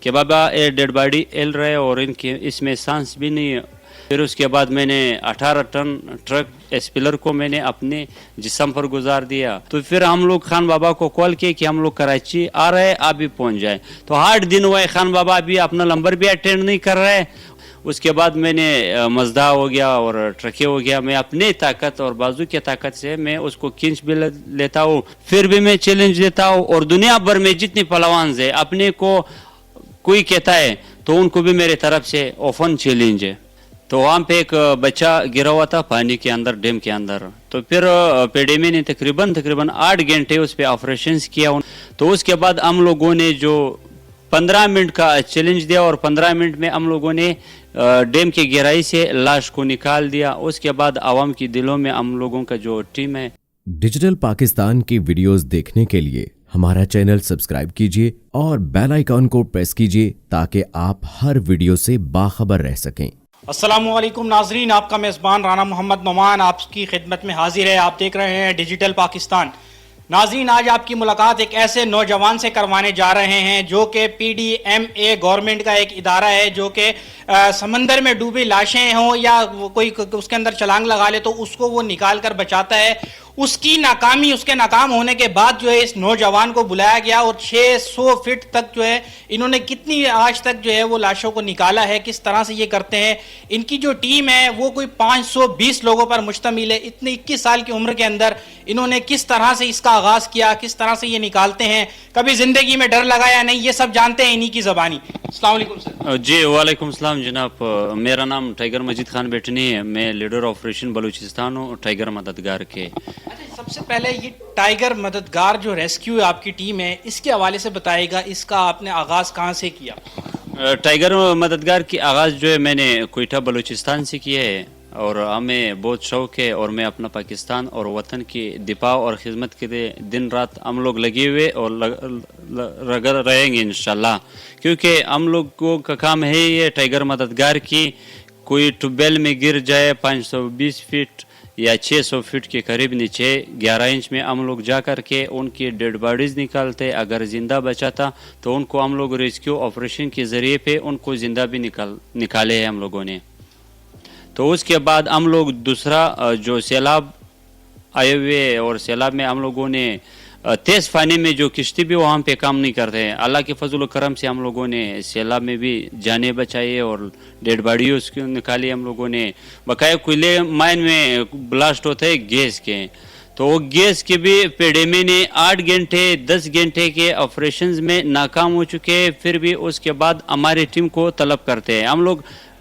کہ بابا یہ ڈیڈ باڈی ہل رہے اور ان کی اس میں سانس بھی نہیں ہے. پھر اس کے بعد میں نے 18 ٹن ٹرک اسپیلر کو میں نے اپنے جسم پر گزار دیا. تو پھر ہم لوگ خان بابا کو کال کیے کہ ہم لوگ کراچی آ رہے ہیں, آپ بھی پہنچ جائیں. تو 8 دن ہوئے, خان بابا ابھی اپنا نمبر بھی اٹینڈ نہیں کر رہے. اس کے بعد میں نے مزدہ ہو گیا اور ٹرکے ہو گیا, میں اپنے طاقت اور بازو کی طاقت سے میں اس کو کھینچ بھی لیتا ہوں. پھر بھی میں چیلنج دیتا ہوں, اور دنیا بھر میں جتنے پہلوان ہیں اپنے کو کوئی کہتا ہے تو ان کو بھی میرے طرف سے اوپن چیلنج ہے. تو وہاں پہ ایک بچہ گرا ہوا تھا پانی کے اندر, ڈیم کے اندر. تو پھر پیڈیمی نے تقریباً 8 گھنٹے اس پہ آپریشنز کیا. تو اس کے بعد ہم لوگوں نے جو 15 منٹ کا چیلنج دیا اور 15 منٹ میں ہم لوگوں نے ڈیم کی گہرائی سے لاش کو نکال دیا. اس کے بعد عوام کی دلوں میں ہم لوگوں کا جو ٹیم ہے. ڈیجیٹل پاکستان کی ویڈیوز دیکھنے کے لیے ہمارا چینل سبسکرائب کیجیے اور بیل آئیکن کو پریس کیجیے تاکہ آپ ہر ویڈیو سے باخبر رہ سکیں. السلام علیکم ناظرین, آپ کا میزبان رانا محمد نعمان آپ کی خدمت میں حاضر ہے. آپ دیکھ رہے ہیں ڈیجیٹل پاکستان. ناظرین, آج آپ کی ملاقات ایک ایسے نوجوان سے کروانے جا رہے ہیں جو کہ PDMA گورنمنٹ کا ایک ادارہ ہے جو کہ سمندر میں ڈوبی لاشیں ہوں یا کوئی اس کے اندر چھلانگ لگا لے تو اس کو وہ نکال کر بچاتا ہے. اس کی ناکامی, اس کے ناکام ہونے کے بعد جو ہے اس نوجوان کو بلایا گیا اور 600 فٹ تک جو ہے انہوں نے کتنی آج تک جو ہے وہ لاشوں کو نکالا ہے, کس طرح سے یہ کرتے ہیں. ان کی جو ٹیم ہے وہ کوئی 520 لوگوں پر مشتمل ہے. اتنی 21 سال کی عمر کے اندر انہوں نے کس طرح سے اس کا آغاز کیا, کس طرح سے یہ نکالتے ہیں, کبھی زندگی میں ڈر لگا یا نہیں, یہ سب جانتے ہیں انہی کی زبانی. السلام علیکم سر. جی وعلیکم السلام جناب. میرا نام ٹائیگر مجید خان بیٹنی ہے, میں لیڈر آپریشن بلوچستان ہوں ٹائیگر مددگار کے. سب سے پہلے یہ ٹائیگر مددگار جو ریسکیو آپ کی ٹیم ہے اس کے حوالے سے بتائے گا, اس کا آپ نے آغاز کہاں سے کیا؟ ٹائیگر مددگار کی آغاز جو ہے میں نے کوئٹہ بلوچستان سے کیا ہے, اور ہمیں بہت شوق ہے اور میں اپنا پاکستان اور وطن کی دفاع اور خدمت کے لیے دن رات ہم لوگ لگے ہوئے اور لگا رہیں گے انشاءاللہ. کیونکہ ہم لوگوں کا کام ہے یہ ٹائیگر مددگار کی, کوئی ٹوبیل میں گر جائے 520 فٹ یا 600 فٹ کے قریب نیچے 11 انچ میں ہم لوگ جا کر کے ان کی ڈیڈ باڈیز نکالتے. اگر زندہ بچا تھا تو ان کو ہم لوگ ریسکیو آپریشن کے ذریعے پہ ان کو زندہ بھی نکالے ہیں ہم لوگوں نے. تو اس کے بعد ہم لوگ دوسرا جو سیلاب آئے ہوئے اور سیلاب میں ہم لوگوں نے تیز پانی میں جو کشتی بھی وہاں پہ کام نہیں کرتے ہیں, اللہ کے فضل و کرم سے ہم لوگوں نے سیلاب میں بھی جانیں بچائی اور ڈیڈ باڈی اس کو نکالی. ہم لوگوں نے بقایا کوئلے مائن میں بلاسٹ ہوتے ہیں گیس کے, تو وہ گیس کے بھی پیڈیمی نے 8 گھنٹے 10 گھنٹے کے آپریشنز میں ناکام ہو چکے. پھر بھی اس کے بعد ہماری ٹیم کو طلب کرتے ہیں. ہم لوگ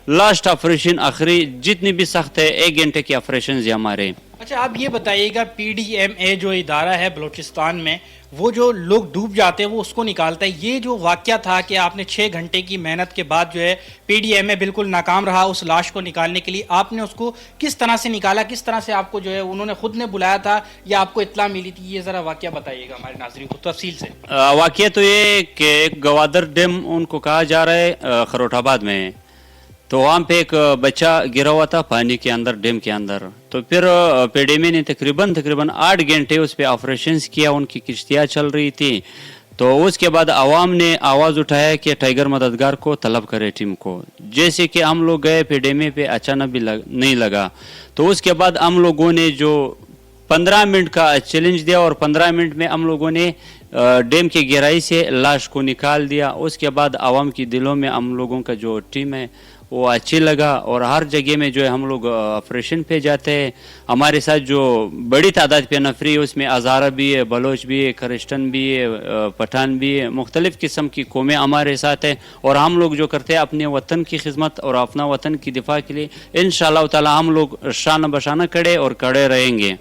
لاسٹ آپریشن آخری جتنی بھی سخت ہے 1 گھنٹے کے آپریشنز ہیں ہمارے. اچھا آپ یہ بتائیے گا, PDMA جو ادارہ ہے بلوچستان میں وہ جو لوگ ڈوب جاتے ہیں وہ اس کو نکالتا ہے. یہ جو واقعہ تھا کہ آپ نے 6 گھنٹے کی محنت کے بعد جو ہے PDMA بالکل ناکام رہا اس لاش کو نکالنے کے لیے, آپ نے اس کو کس طرح سے نکالا, کس طرح سے آپ کو جو ہے انہوں نے خود نے بلایا تھا یا آپ کو اطلاع ملی تھی, یہ ذرا واقعہ بتائیے گا ہمارے ناظرین کو تفصیل سے. واقعہ تو یہ کہ ایک گوادر ڈیم ان کو کہا جا رہا ہے خروٹ آباد میں, تو وہاں پہ ایک بچہ گرا ہوا تھا پانی کے اندر, ڈیم کے اندر. تو پھر پیڈیمی نے تقریباً 8 گھنٹے اس پہ آپریشنز کیا, ان کی کشتیاں چل رہی تھی. تو اس کے بعد عوام نے آواز اٹھایا کہ ٹائیگر مددگار کو طلب کرے ٹیم کو. جیسے کہ ہم لوگ گئے پیڈیمی پہ, اچانک بھی نہیں لگا. تو اس کے بعد ہم لوگوں نے جو 15 منٹ کا چیلنج دیا اور 15 منٹ میں ہم لوگوں نے ڈیم کی گہرائی سے لاش کو نکال دیا. اس کے بعد عوام کی دلوں میں ہم لوگوں کا جو ٹیم ہے وہ اچھی لگا, اور ہر جگہ میں جو ہے ہم لوگ آپریشن پہ جاتے ہیں. ہمارے ساتھ جو بڑی تعداد پہ نفری ہے اس میں ہزارہ بھی ہے, بلوچ بھی ہے, کرسچن بھی ہے, پٹھان بھی ہے, مختلف قسم کی قومیں ہمارے ساتھ ہیں. اور ہم لوگ جو کرتے ہیں اپنے وطن کی خدمت اور اپنا وطن کی دفاع کے لیے انشاءاللہ تعالی ہم لوگ شانہ بشانہ کھڑے اور کھڑے رہیں گے.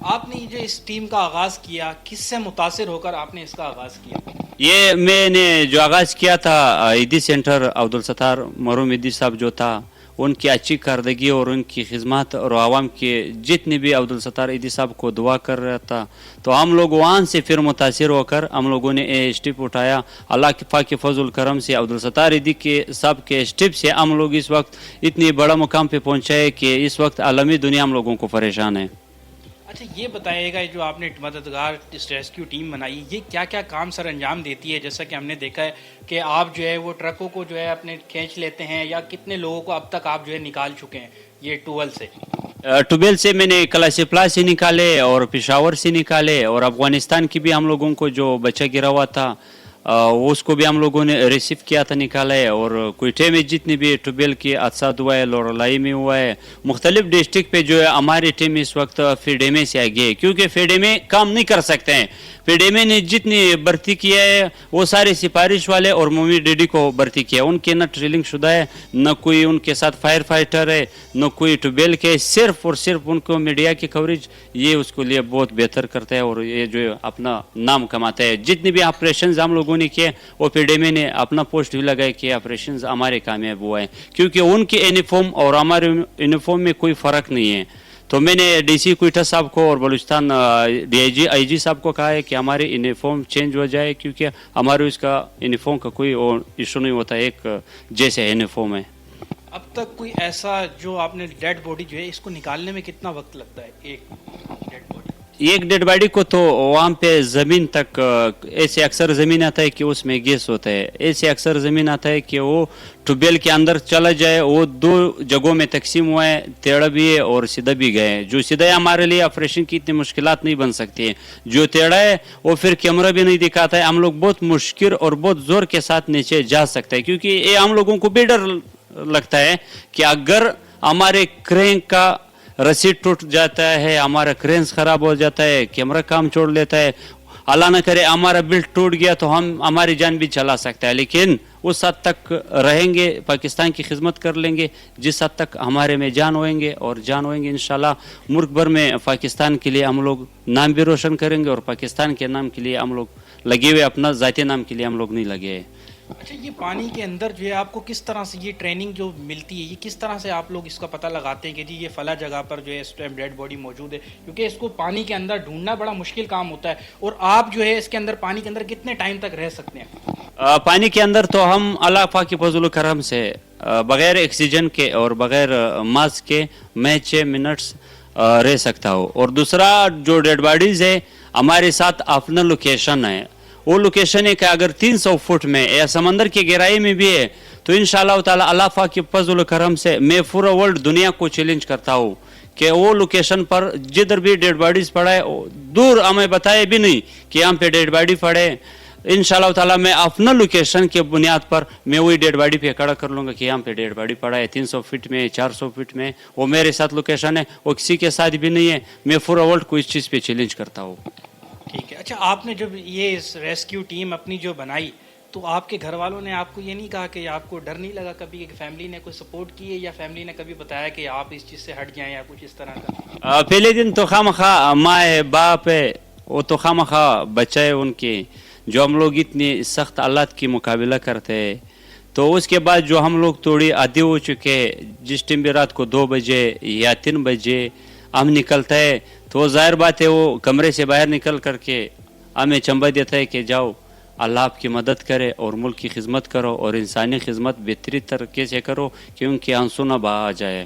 آپ نے جو اس ٹیم کا آغاز کیا کس سے متاثر ہو کر آپ نے اس کا آغاز کیا؟ یہ میں نے جو آغاز کیا تھا عیدی سینٹر عبدالستار مرحوم عیدی صاحب جو تھا, ان کی اچھی کارکردگی اور ان کی خدمات اور عوام کے جتنے بھی عبدالستار عیدی صاحب کو دعا کر رہا تھا, تو ہم لوگ وہاں سے پھر متاثر ہو کر ہم لوگوں نے اسٹیپ اٹھایا. اللہ کے پاک کے فضل کرم سے عبدالستار عیدی کے صاحب کے اسٹیپ سے ہم لوگ اس وقت اتنی بڑا مقام پہ پہنچے کہ اس وقت عالمی دنیا ہم لوگوں کو پریشان ہے. اچھا یہ بتائیے گا جو آپ نے مددگار ریسکیو ٹیم بنائی یہ کیا کیا کام سر انجام دیتی ہے؟ جیسا کہ ہم نے دیکھا ہے کہ آپ جو ہے وہ ٹرکوں کو جو ہے اپنے کھینچ لیتے ہیں، یا کتنے لوگوں کو اب تک آپ جو ہے نکال چکے ہیں یہ ٹویل سے؟ ٹوبیل سے میں نے کلاسپلا سے نکالے اور پشاور سے نکالے، اور افغانستان کی بھی ہم لوگوں کو جو بچہ گرا ہوا تھا اس کو بھی ہم لوگوں نے ریسیو کیا تھا، نکالا ہے. اور کوئٹے میں جتنی بھی ٹوبیل کی حادثات ہوا ہے، لورالائی میں ہوا ہے، مختلف ڈسٹرکٹ پہ جو ہے ہماری ٹیم اس وقت فیڈیمے سے آگے ہے، کیونکہ فیڈیمے کام نہیں کر سکتے ہیں. فیڈیمے نے جتنی بھرتی کیا ہے وہ سارے سفارش والے اور مومی ڈیڈی کو بھرتی کیا ہے. ان کے نہ ٹریلنگ شدہ ہے، نہ کوئی ان کے ساتھ فائر فائٹر ہے، نہ کوئی ٹوبیل کے. صرف اور صرف ان کو میڈیا کی کوریج یہ اس کے لیے بہت بہتر کرتا ہے، اور یہ جو اپنا نام کماتا ہے. جتنے بھی آپریشنز ہم لوگوں نے کیے وہ فیڈیمے نے اپنا پوسٹ بھی لگایا کہ آپریشنز ہمارے کامیاب ہوا ہے، کیونکہ ان کے یونیفارم اور ہمارے یونیفارم میں کوئی فرق نہیں ہے. تو میں نے ڈی سی کوئٹہ صاحب کو اور بلوچستان آئی جی صاحب کو کہا ہے کہ ہمارے یونیفارم چینج ہو جائے، کیونکہ ہمارے اس کا یونیفارم کا کوئی ایشو نہیں ہوتا، ایک جیسے یونیفارم ہے. اب تک کوئی ایسا جو آپ نے ڈیڈ باڈی جو ہے اس کو نکالنے میں کتنا وقت لگتا ہے؟ ایک ڈیڈ باڈی، ایک ڈیڈ باڈی کو تو وہاں پہ زمین تک ایسے اکثر زمین آتا ہے کہ اس میں گیس ہوتا ہے، ایسے اکثر زمین آتا ہے کہ وہ ٹوبیل کے اندر چلا جائے. وہ دو جگہوں میں تقسیم ہوا ہے، ٹیڑھا بھی ہے اور سیدھا بھی گئے. جو سیدھا ہے ہمارے لیے آپریشن کی اتنی مشکلات نہیں بن سکتی ہیں، جو ٹیڑھا ہے وہ پھر کیمرہ بھی نہیں دکھاتا ہے. ہم لوگ بہت مشکل اور بہت زور کے ساتھ نیچے جا سکتے ہیں، کیونکہ یہ ہم لوگوں کو بھی ڈر لگتا ہے کہ اگر ہمارے کرین کا رسید ٹوٹ جاتا ہے، ہمارا کرینس خراب ہو جاتا ہے، کیمرہ کام چھوڑ لیتا ہے، اللہ نہ کرے ہمارا بلٹ ٹوٹ گیا تو ہماری جان بھی چلا سکتا ہے. لیکن اس حد تک رہیں گے، پاکستان کی خدمت کر لیں گے جس حد تک ہمارے میں جان ہوئیں گے، اور جان ہوئیں گے انشاءاللہ ملک بھر میں پاکستان کے لیے ہم لوگ نام بھی روشن کریں گے، اور پاکستان کے نام کے لیے ہم لوگ لگے ہوئے، اپنا ذاتی نام کے لیے ہم لوگ نہیں لگے. اچھا یہ پانی کے اندر جو ہے آپ کو کس طرح سے یہ ٹریننگ جو ملتی ہے، یہ کس طرح سے آپ لوگ اس کا پتہ لگاتے ہیں کہ جی یہ فلاں جگہ پر جو ہے اس ٹائم ڈیڈ باڈی موجود ہے؟ کیونکہ اس کو پانی کے اندر ڈھونڈنا بڑا مشکل کام ہوتا ہے، اور آپ جو ہے اس کے اندر پانی کے اندر کتنے ٹائم تک رہ سکتے ہیں؟ پانی کے اندر تو ہم اللہ پاک کے فضل و کرم سے بغیر آکسیجن کے اور بغیر ماسک کے میں 6 منٹس رہ سکتا ہوں. اور دوسرا جو ڈیڈ باڈیز ہے ہمارے ساتھ اپنا لوکیشن ہے، وہ لوکیشن ہے کہ اگر 300 فٹ میں یا سمندر کی گہرائی میں بھی ہے تو انشاءاللہ تعالی اللہ پاک کے فضل و کرم سے میں پورا ورلڈ دنیا کو چیلنج کرتا ہوں کہ وہ لوکیشن پر جدھر بھی ڈیڈ باڈیز پڑا ہے دور ہمیں بتائے بھی نہیں کہ یہاں پہ ڈیڈ باڈی پڑے. انشاءاللہ تعالی میں اپنا لوکیشن کے بنیاد پر میں وہی ڈیڈ باڈی پہ کھڑا کر لوں گا کہ یہاں پہ ڈیڈ باڈی پڑا ہے 300 فٹ میں، 400 فٹ میں. وہ میرے ساتھ لوکیشن ہے، وہ کسی کے ساتھ بھی نہیں ہے. میں پورا ورلڈ کو اس چیز پہ چیلنج کرتا ہوں. ٹھیک ہے. اچھا آپ نے جب یہ ریسکیو ٹیم اپنی جو بنائی تو آپ کے گھر والوں نے آپ کو یہ نہیں کہا کہ آپ کو ڈر نہیں لگا کبھی کہ فیملی نے کوئی سپورٹ کی ہے، یا فیملی نے کبھی بتایا کہ آپ اس چیز سے ہٹ جائیں یا کچھ اس طرح کا؟ پہلے دن تو خواہ ماں ہے، باپ ہے، وہ تو خواہ بچہ ہے ان کے، جو ہم لوگ اتنی سخت حالات کی مقابلہ کرتے ہیں. تو اس کے بعد جو ہم لوگ تھوڑی عادی ہو چکے، جس ٹائم بھی رات کو 2 بجے یا 3 بجے ہم نکلتا ہے تو ظاہر بات ہے وہ کمرے سے باہر نکل کر کے ہمیں چنبا دیتا ہے کہ جاؤ اللہ آپ کی مدد کرے اور ملک کی خدمت کرو اور انسانی خدمت بہتری طریقے سے کرو کہ ان کی آنسو نہ بہا جائے.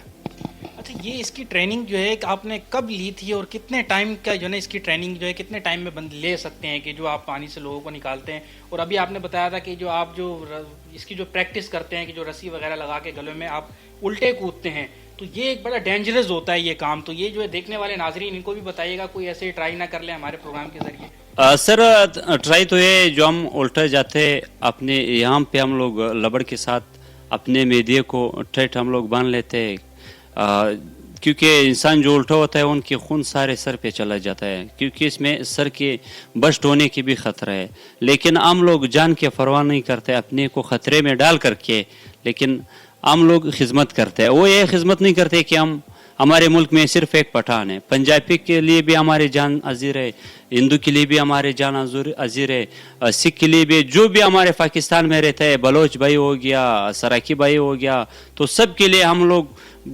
اچھا یہ اس کی ٹریننگ جو ہے آپ نے کب لی تھی، اور کتنے ٹائم کا جو ہے نا اس کی ٹریننگ جو ہے کتنے ٹائم میں لے سکتے ہیں کہ جو آپ پانی سے لوگوں کو نکالتے ہیں؟ اور ابھی آپ نے بتایا تھا کہ جو آپ جو اس کی جو پریکٹس کرتے ہیں کہ جو رسی وغیرہ لگا کے گلے میں آپ الٹے کودتے ہیں، تو یہ ایک بڑا ڈینجرس ہوتا ہے یہ کام. تو یہ جو ہے دیکھنے والے ناظرین ان کو بھی بتائیے گا کوئی ایسے ٹرائی نہ کر لیں ہمارے پروگرام کے ذریعے. سر ٹرائی تو ہے جو ہم الٹا جاتے اپنے یہاں پہ ہم لوگ لبڑ کے ساتھ اپنے میدے کو ٹائٹ ہم لوگ باندھ لیتے ہیں، کیونکہ انسان جو الٹا ہوتا ہے ان کے خون سارے سر پہ چلا جاتا ہے، کیونکہ اس میں سر کے بسٹ ہونے کی بھی خطرہ ہے. لیکن ہم لوگ جان کے پرواہ نہیں کرتے، اپنے کو خطرے میں ڈال کر کے لیکن ہم لوگ خدمت کرتے ہیں. وہ یہ خدمت نہیں کرتے کہ ہمارے ملک میں صرف ایک پٹھان ہے، پنجابی کے لیے بھی ہماری جان عزیر ہے، ہندو کے لیے بھی ہمارے جان عزیر ہے، سکھ کے لیے بھی، جو بھی ہمارے پاکستان میں رہتا ہے، بلوچ بھائی ہو گیا، سراکی بھائی ہو گیا، تو سب کے لیے ہم لوگ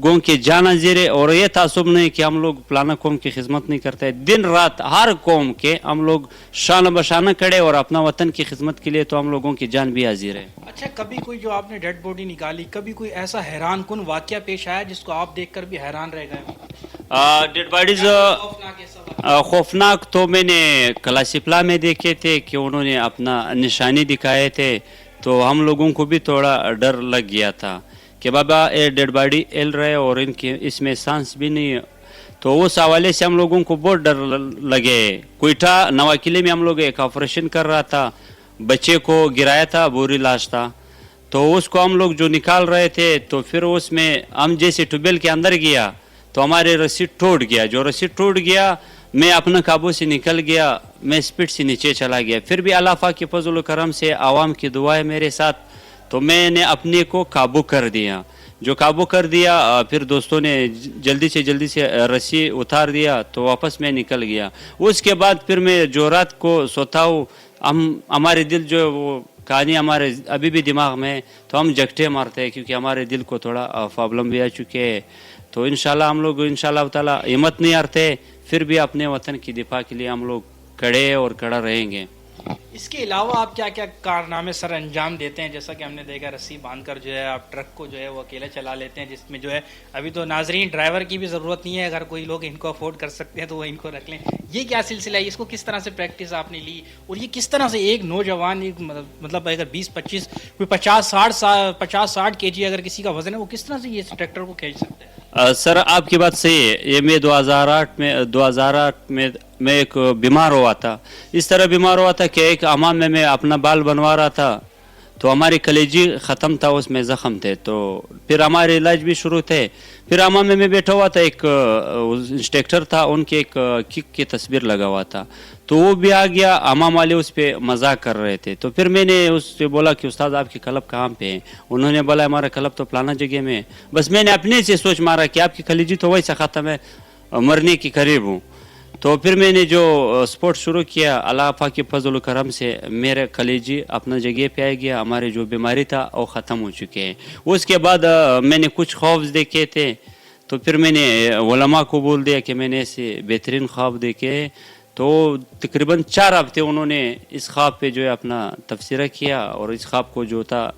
گوں کے جان عزیر ہے. اور یہ تعصب نہیں کہ ہم لوگ فلانا قوم کی خدمت نہیں کرتے، دن رات ہر قوم کے ہم لوگ شانہ بشانہ کھڑے، اور اپنا وطن کی خدمت کے لیے تو ہم لوگوں کی جان بھی حاضر ہے. اچھا کبھی کوئی جو آپ نے ڈیڈ باڈی نکالی، کبھی کوئی ایسا حیران کن واقعہ پیش آیا جس کو آپ دیکھ کر بھی حیران رہ گئے؟ ڈیڈ باڈیز خوفناک تو میں نے کلاسپلا میں دیکھے تھے کہ انہوں نے اپنا نشانی دکھائے تھے تو ہم لوگوں کو بھی تھوڑا ڈر لگ گیا تھا کہ بابا یہ ڈیڈ باڈی ہل رہے اور ان کی اس میں سانس بھی نہیں. تو اس حوالے سے ہم لوگوں کو بہت ڈر لگے. کوئٹہ نوا قلعے میں ہم لوگ ایک آپریشن کر رہا تھا, بچے کو گرایا تھا, بوری لاش تھا, تو اس کو ہم لوگ جو نکال رہے تھے تو پھر اس میں ہم جیسے ٹوبیل کے اندر گیا تو ہمارے رسی ٹوٹ گیا. جو رسی ٹوٹ گیا میں اپنا قابو سے نکل گیا, میں اسپیڈ سے نیچے چلا گیا. پھر بھی اللہ پاک کے فضل و کرم سے عوام کی دعا ہے میرے ساتھ, تو میں نے اپنے کو قابو کر دیا. جو قابو کر دیا پھر دوستوں نے جلدی سے رسی اتار دیا تو واپس میں نکل گیا. اس کے بعد پھر میں جو رات کو سوتا ہوں, ہمارے دل جو ہے وہ کہانی ہمارے ابھی بھی دماغ میں, تو ہم جگٹے مارتے ہیں کیونکہ ہمارے دل کو تھوڑا پرابلم بھی آ چکے ہیں. تو انشاءاللہ ہم لوگ انشاءاللہ تعالی ہمت نہیں ہارتے, پھر بھی اپنے وطن کی دفاع کے لیے ہم لوگ کھڑے اور کھڑا رہیں گے. اس کے علاوہ آپ کیا کیا کارنامے سر انجام دیتے ہیں؟ جیسا کہ ہم نے دیکھا رسی باندھ کر جو ہے آپ ٹرک کو جو ہے وہ اکیلے چلا لیتے ہیں, جس میں جو ہے ابھی تو ناظرین ڈرائیور کی بھی ضرورت نہیں ہے, اگر کوئی لوگ ان کو افورڈ کر سکتے ہیں تو وہ ان کو رکھ لیں. یہ کیا سلسلہ ہے, اس کو کس طرح سے پریکٹس آپ نے لی, اور یہ کس طرح سے ایک نوجوان ایک مطلب اگر 20-25 کوئی 50-60 kg اگر کسی کا وزن ہے, وہ کس طرح سے یہ ٹریکٹر کو کھینچ سکتے ہیں؟ سر آپ کی بات صحیح ہے. یہ میں 2008 میں میں ایک بیمار ہوا تھا. اس طرح بیمار ہوا تھا کہ ایک حمام میں اپنا بال بنوا رہا تھا تو ہماری کلیجی ختم تھا, اس میں زخم تھے, تو پھر ہمارے علاج بھی شروع تھے. پھر حمام میں بیٹھا ہوا تھا, ایک انسٹرکٹر تھا, ان کی ایک کک کی تصویر لگا ہوا تھا, تو وہ بھی آ گیا. حمام والے اس پہ مذاق کر رہے تھے, تو پھر میں نے اس سے بولا کہ استاد آپ کی کلب کہاں پہ ہے؟ انہوں نے بولا ہمارا کلب تو فلانا جگہ میں ہے. بس میں نے اپنے سے سوچ مارا کہ آپ کی کلیجی تو ویسا ختم ہے, مرنے کے قریب ہوں. تو پھر میں نے جو سپورٹ شروع کیا, اللہ پاک کے فضل و کرم سے میرے کلیجی اپنا جگہ پہ آ گیا, ہمارے جو بیماری تھا وہ ختم ہو چکے ہیں. اس کے بعد میں نے کچھ خوف دیکھے تھے, تو پھر میں نے علماء کو بول دیا کہ میں نے ایسے بہترین خواب دیکھے. تو تقریباً 4 ہفتے انہوں نے اس خواب پہ جو ہے اپنا تفسیرہ کیا, اور اس خواب کو جو تھا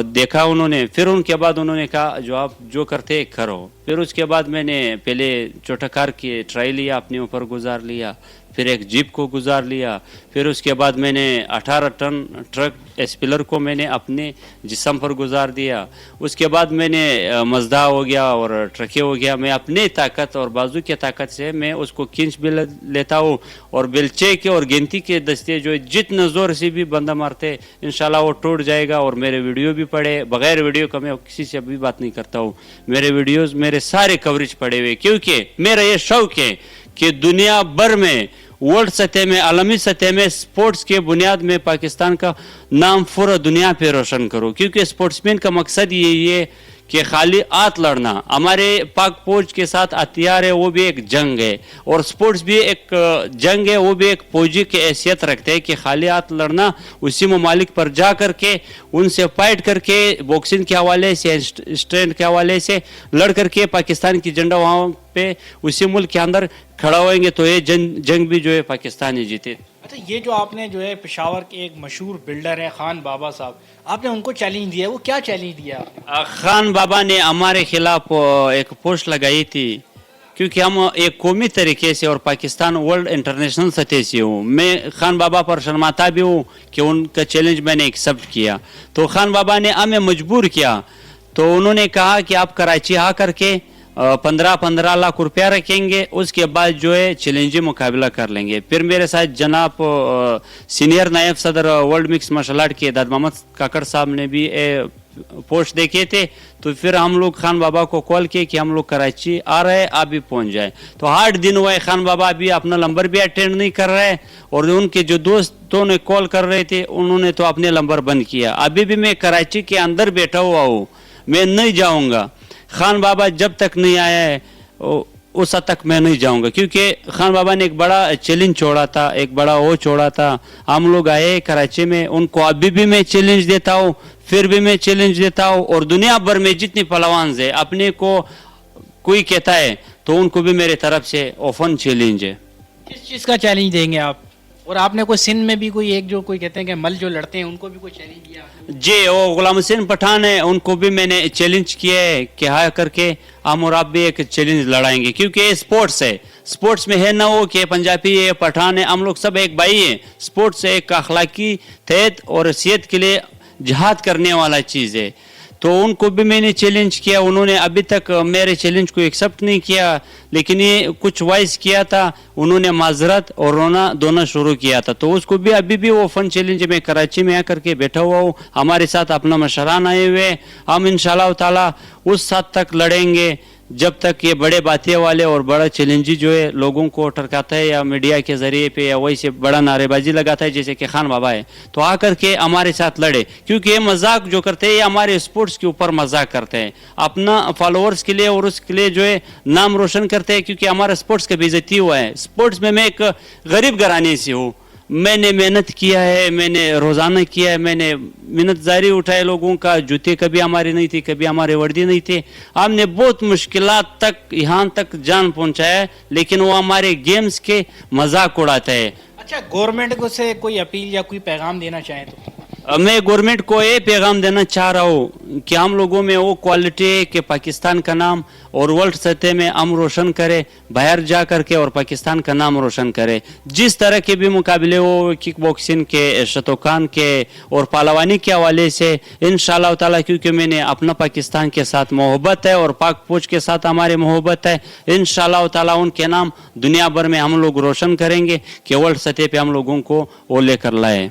دیکھا انہوں نے. پھر ان کے بعد انہوں نے کہا جو آپ جو کرتے کرو. پھر اس کے بعد میں نے پہلے چھوٹا کار کی ٹرائی لیا, اپنے اوپر گزار لیا, پھر ایک جیپ کو گزار لیا, پھر اس کے بعد میں نے 18 ٹن ٹرک اسپیلر کو میں نے اپنے جسم پر گزار دیا. اس کے بعد میں نے مزدا ہو گیا اور ٹرکے ہو گیا. میں اپنے طاقت اور بازو کی طاقت سے میں اس کو کھینچ بھی لیتا ہوں, اور بیلچے کے اور گنتی کے دستے جو جتنا زور سے بھی بندہ مارتے انشاءاللہ وہ ٹوٹ جائے گا. اور میرے ویڈیو بھی پڑے, بغیر ویڈیو کا میں کسی سے بھی بات نہیں کرتا ہوں. میرے ویڈیوز میرے سارے کوریج پڑے ہوئے, کیونکہ میرا یہ شوق ہے کہ دنیا بھر میں ورلڈ سطح میں, عالمی سطح میں سپورٹس کے بنیاد میں پاکستان کا نام پورا دنیا پہ روشن کرو. کیونکہ سپورٹس مین کا مقصد یہی ہے کہ خالی ہاتھ لڑنا. ہمارے پاک فوج کے ساتھ ہتھیار ہے, وہ بھی ایک جنگ ہے, اور سپورٹس بھی ایک جنگ ہے, وہ بھی ایک فوجی کی حیثیت رکھتے ہیں کہ خالی ہاتھ لڑنا, اسی ممالک پر جا کر کے ان سے فائٹ کر کے باکسنگ کے حوالے سے, اسٹرینڈ کے حوالے سے لڑ کر کے پاکستان کی جھنڈا وہاں پہ اسی ملک کے اندر کھڑا ہوئیں گے, تو یہ جنگ بھی جو ہے پاکستان ہی جیتے. اچھا, یہ جو آپ نے جو ہے پشاور کے ایک مشہور بلڈر ہیں خان بابا صاحب, آپ نے ان کو چیلنج دیا, وہ کیا چیلنج دیا آپ نے؟ خان بابا نے ہمارے خلاف ایک پوسٹ لگائی تھی, کیونکہ ہم ایک قومی طریقے سے اور پاکستان ورلڈ انٹرنیشنل سطح سے ہوں. میں خان بابا پر شرماتا بھی ہوں کہ ان کا چیلنج میں نے ایکسیپٹ کیا. تو خان بابا نے ہمیں مجبور کیا, تو انہوں نے کہا کہ آپ کراچی آ کر کے 15 لاکھ روپیہ رکھیں گے, اس کے بعد جو ہے چیلنجی مقابلہ کر لیں گے. پھر میرے ساتھ جناب سینئر نائب صدر ورلڈ مکس مارشل آرٹ کے داد محمد کاکڑ صاحب نے بھی پوسٹ دیکھے تھے. تو پھر ہم لوگ خان بابا کو کال کیے کہ ہم لوگ کراچی آ رہے ہیں, آپ بھی پہنچ جائیں. تو 8 دن ہوئے, خان بابا بھی اپنا نمبر بھی اٹینڈ نہیں کر رہے, اور ان کے جو دوستوں نے کال کر رہے تھے انہوں نے تو اپنے نمبر بند کیا. ابھی بھی میں کراچی کے اندر بیٹھا ہوا ہوں, میں نہیں جاؤں گا. خان بابا جب تک نہیں آیا ہے اس حد تک میں نہیں جاؤں گا, کیونکہ خان بابا نے ایک بڑا چیلنج چھوڑا تھا, ایک بڑا وہ چھوڑا تھا. ہم لوگ آئے کراچی میں, ان کو ابھی بھی میں چیلنج دیتا ہوں, پھر بھی میں چیلنج دیتا ہوں, اور دنیا بھر میں جتنی پہلوان ہے اپنے کو کوئی کہتا ہے تو ان کو بھی میرے طرف سے اوپن چیلنج ہے. کس چیز کا چیلنج دیں گے آپ؟ اور آپ نے کوئی سندھ میں بھی کوئی ایک جو کوئی کہتے ہیں کہ مل جو لڑتے ہیں ان کو بھی کوئی چیلنج دیا آپ نے؟ جی وہ غلام حسین پٹھان ہے, ان کو بھی میں نے چیلنج کیا ہے کہ ہاں کر کے ہم اور آپ بھی ایک چیلنج لڑائیں گے, کیونکہ یہ اسپورٹس ہے. اسپورٹس میں ہے نہ وہ کہ پنجابی ہے پٹھان ہے, ہم لوگ سب ایک بھائی ہیں. اسپورٹس ایک اخلاقی تحت اور صحت کے لیے جہاد کرنے والا چیز ہے. تو ان کو بھی میں نے چیلنج کیا, انہوں نے ابھی تک میرے چیلنج کو ایکسیپٹ نہیں کیا, لیکن یہ کچھ وائس کیا تھا, انہوں نے معذرت اور رونا دھونا شروع کیا تھا. تو اس کو بھی ابھی بھی وہ فن چیلنج میں کراچی میں آ کر کے بیٹھا ہوا ہوں, ہمارے ساتھ اپنا مشران آئے ہوئے. ہم انشاءاللہ تعالی اس حد تک لڑیں گے جب تک یہ بڑے باتیں والے اور بڑا چیلنج جو ہے لوگوں کو ٹرکاتا ہے یا میڈیا کے ذریعے پہ یا ویسے بڑا نعرے بازی لگاتا ہے جیسے کہ خان بابا ہے, تو آ کر کے ہمارے ساتھ لڑے. کیونکہ یہ مذاق جو کرتے ہیں یہ ہمارے اسپورٹس کے اوپر مذاق کرتے ہیں, اپنا فالوورز کے لیے اور اس کے لیے جو ہے نام روشن کرتے ہیں, کیونکہ ہمارا اسپورٹس کا بے عزتی ہوا ہے. اسپورٹس میں ایک غریب گھرانے سے ہوں, میں نے محنت کیا ہے, میں نے روزانہ کیا ہے, میں نے منت زاری اٹھائے لوگوں کا. جوتے کبھی ہمارے نہیں تھے, کبھی ہمارے وردی نہیں تھے, ہم نے بہت مشکلات تک یہاں تک جان پہنچایا, لیکن وہ ہمارے گیمز کے مذاق اڑاتا ہے. اچھا, گورنمنٹ کو سے کوئی اپیل یا کوئی پیغام دینا چاہیں تو؟ میں گورنمنٹ کو یہ پیغام دینا چاہ رہا ہوں کہ ہم لوگوں میں وہ کوالٹی ہے کہ پاکستان کا نام اور ورلڈ سطح میں ہم روشن کرے, باہر جا کر کے اور پاکستان کا نام روشن کرے. جس طرح کے بھی مقابلے ہو, کک باکسنگ کے, شطرنج کے اور پہلوانی کے حوالے سے انشاءاللہ تعالی, کیونکہ میں نے اپنا پاکستان کے ساتھ محبت ہے اور پاک فوج کے ساتھ ہمارے محبت ہے, انشاءاللہ تعالی ان کے نام دنیا بھر میں ہم لوگ روشن کریں گے کہ ورلڈ سطح پہ ہم لوگوں کو وہ لے کر لائے.